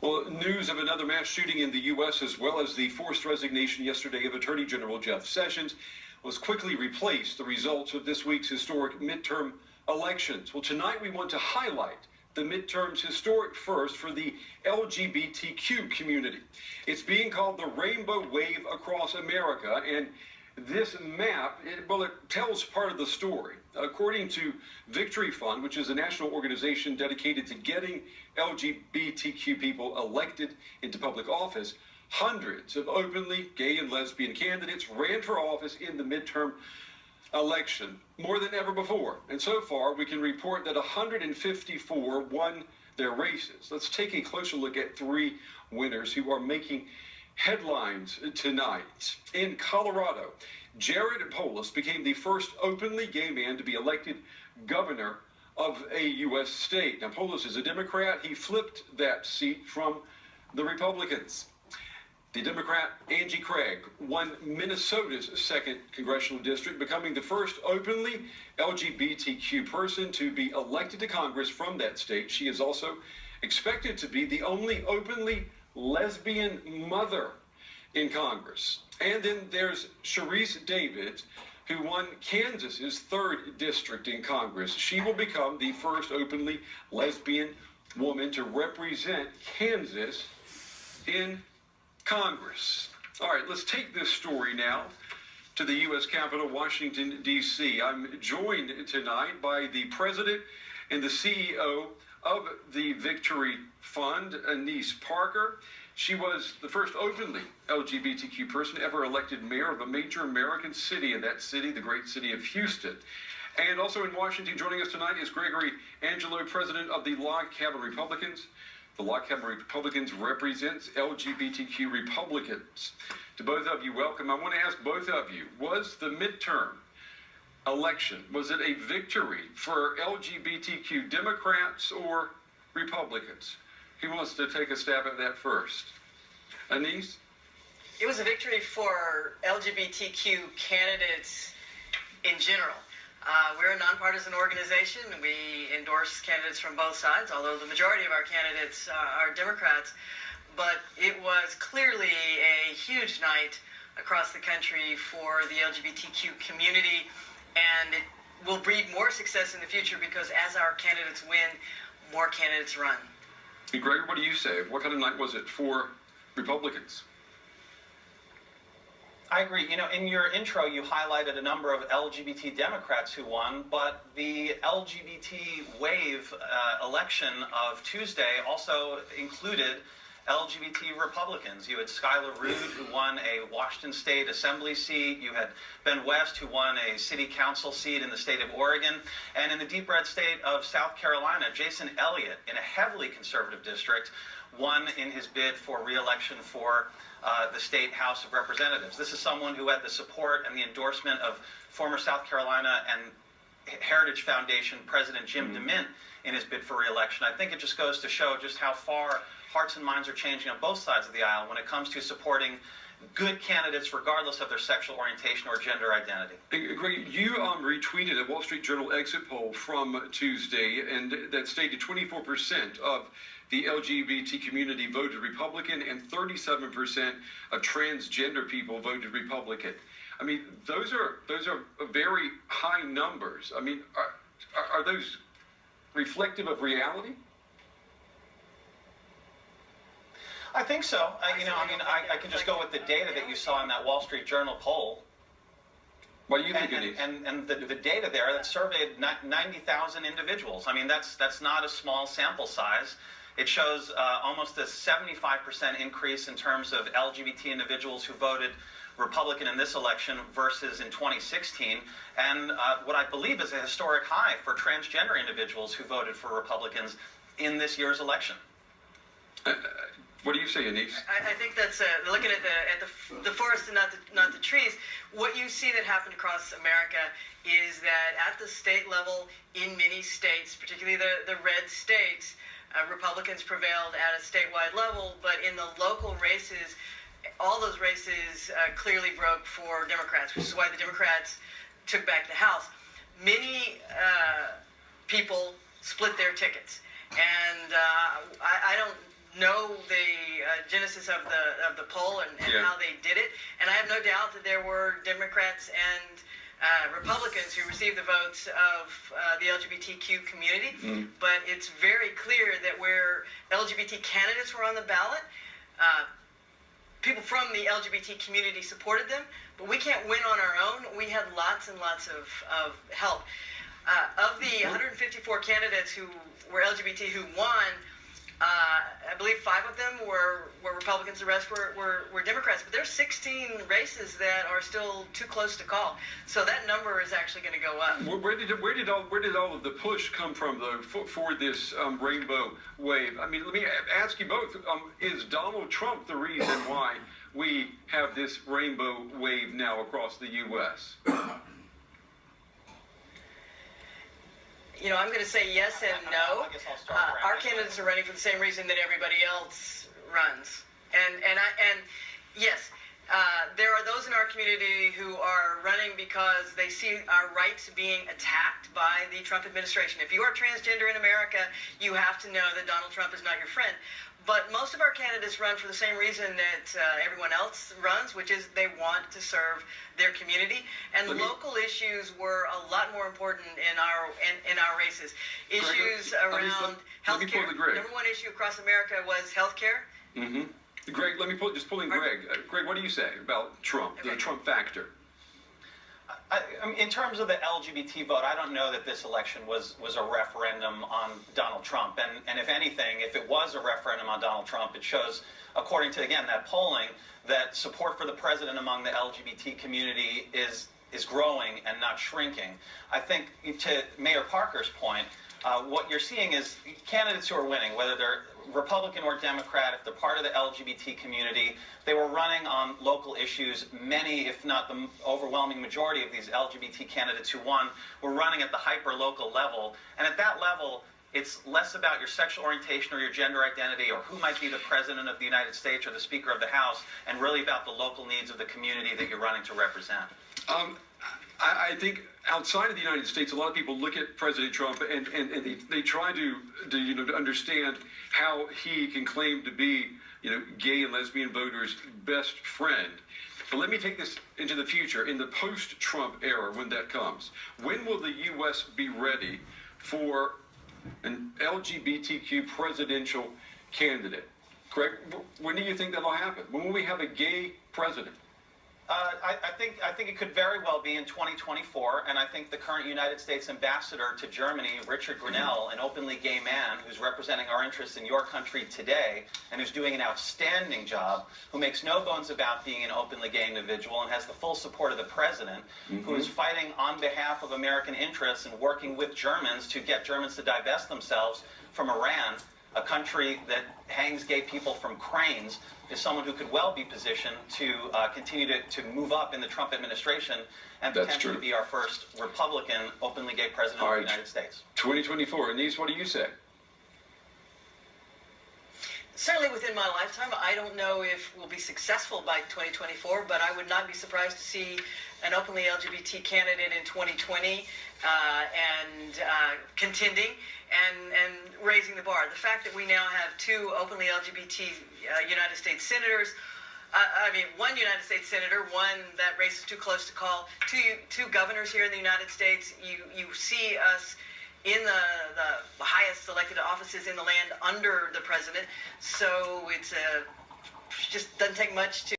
Well, news of another mass shooting in the U.S. as well as the forced resignation yesterday of Attorney General Jeff Sessions was quickly replaced the results of this week's historic midterm elections. Well, tonight we want to highlight the midterm's historic first for the LGBTQ community. It's being called the Rainbow Wave across America, and this map, it tells part of the story. According to Victory Fund, which is a national organization dedicated to getting LGBTQ people elected into public office, hundreds of openly gay and lesbian candidates ran for office in the midterm election, more than ever before. And so far, we can report that 154 won their races. Let's take a closer look at three winners who are making headlines tonight. In Colorado, Jared Polis became the first openly gay man to be elected governor of a U.S. state. Now, Polis is a Democrat. He flipped that seat from the Republicans. The Democrat Angie Craig won Minnesota's 2nd congressional district, becoming the first openly LGBTQ person to be elected to Congress from that state. She is also expected to be the only openly lesbian mother in Congress. And then there's Sharice Davids, who won Kansas's 3rd district in Congress. She will become the first openly lesbian woman to represent Kansas in Congress. All right, let's take this story now to the U.S. Capitol, Washington, D.C. I'm joined tonight by the president and the CEO of the Victory Fund, Anise Parker. She was the first openly LGBTQ person ever elected mayor of a major American city, and that city, the great city of Houston. And also in Washington, joining us tonight is Gregory Angelo, president of the Log Cabin Republicans. The Log Cabin Republicans represents LGBTQ Republicans. To both of you, welcome. I want to ask both of you, was the midterm election, was it a victory for LGBTQ Democrats or Republicans? Who wants to take a stab at that first? Anise? It was a victory for LGBTQ candidates in general. We're a nonpartisan organization. We endorse candidates from both sides, although the majority of our candidates are Democrats. But it was clearly a huge night across the country for the LGBTQ community, and it will breed more success in the future because as our candidates win, more candidates run. Hey, Greg, what do you say? What kind of night was it for Republicans? I agree. You know, in your intro, you highlighted a number of LGBT Democrats who won, but the LGBT wave election of Tuesday also included LGBT Republicans. You had Skylar Rood, who won a Washington State Assembly seat. You had Ben West, who won a city council seat in the state of Oregon. And in the deep red state of South Carolina, Jason Elliott, in a heavily conservative district, won in his bid for re-election for the State House of Representatives. This is someone who had the support and the endorsement of former South Carolina and Heritage Foundation President Jim DeMint in his bid for re-election. I think it just goes to show just how far hearts and minds are changing on both sides of the aisle when it comes to supporting good candidates regardless of their sexual orientation or gender identity. Greg, you retweeted a Wall Street Journal exit poll from Tuesday, and that stated 24% of the LGBT community voted Republican and 37% of transgender people voted Republican. I mean, those are very high numbers. I mean, are those reflective of reality? I think so. I can just go with the data that you saw in that Wall Street Journal poll. What do you think it is? And the data there that surveyed 90,000 individuals. I mean, that's not a small sample size. It shows almost a 75% increase in terms of LGBT individuals who voted Republican in this election versus in 2016, and what I believe is a historic high for transgender individuals who voted for Republicans in this year's election. What do you say, Anise? I think that's looking at the forest and not the trees. What you see that happened across America is that at the state level, in many states, particularly the red states, Republicans prevailed at a statewide level, but in the local races, all those races clearly broke for Democrats, which is why the Democrats took back the House. Many people split their tickets, and I don't know the genesis of the poll and how they did it, and I have no doubt that there were Democrats and Republicans who received the votes of the LGBTQ community, but it's very clear that where LGBT candidates were on the ballot, people from the LGBT community supported them, but we can't win on our own. We had lots and lots of help. Of the 154 candidates who were LGBT who won, I believe 5 of them were Republicans, the rest were Democrats. But there's 16 races that are still too close to call. So that number is actually going to go up. Where did all of the push come from for this rainbow wave? I mean, let me ask you both: is Donald Trump the reason why we have this rainbow wave now across the U.S.? You know, I'm going to say yes and no. I guess I'll start. Our candidates are running for the same reason that everybody else runs, and yes, there are those in our community who are running because they see our rights being attacked by the Trump administration. If you are transgender in America, you have to know that Donald Trump is not your friend. But most of our candidates run for the same reason that everyone else runs, which is they want to serve their community. And local issues were a lot more important in our races. Issues around healthcare. Number one issue across America was healthcare. Mm-hmm. Greg, let me just pull in Greg. Greg, what do you say about Trump, the Trump factor? I mean, in terms of the LGBT vote, I don't know that this election was a referendum on Donald Trump. And if anything, if it was a referendum on Donald Trump, it shows, according to, again, that polling, that support for the president among the LGBT community is growing and not shrinking. I think, to Mayor Parker's point, what you're seeing is candidates who are winning, whether they're Republican or Democrat, if they're part of the LGBT community, they were running on local issues. Many, if not the overwhelming majority of these LGBT candidates who won were running at the hyper-local level. And at that level, it's less about your sexual orientation or your gender identity or who might be the president of the United States or the Speaker of the House, and really about the local needs of the community that you're running to represent. I think outside of the United States, a lot of people look at President Trump and they try to understand how he can claim to be, gay and lesbian voters' best friend. But let me take this into the future, in the post-Trump era, when that comes. When will the U.S. be ready for an LGBTQ presidential candidate? Greg, when do you think that'll happen? When will we have a gay president? I think it could very well be in 2024, and I think the current United States ambassador to Germany, Richard Grinnell, an openly gay man who's representing our interests in your country today, and who's doing an outstanding job, who makes no bones about being an openly gay individual and has the full support of the president, who is fighting on behalf of American interests and working with Germans to get Germans to divest themselves from Iran, a country that hangs gay people from cranes, is someone who could well be positioned to continue to move up in the Trump administration and potentially be our first Republican openly gay president of the United States. 2024. Anise, what do you say? Certainly within my lifetime. I don't know if we'll be successful by 2024, but I would not be surprised to see an openly LGBT candidate in 2020 and contending and raising the bar. The fact that we now have 2 openly LGBT United States senators, one United States senator, one that race is too close to call, two governors here in the United States. You see us in the highest elected offices in the land under the president. So it's just doesn't take much to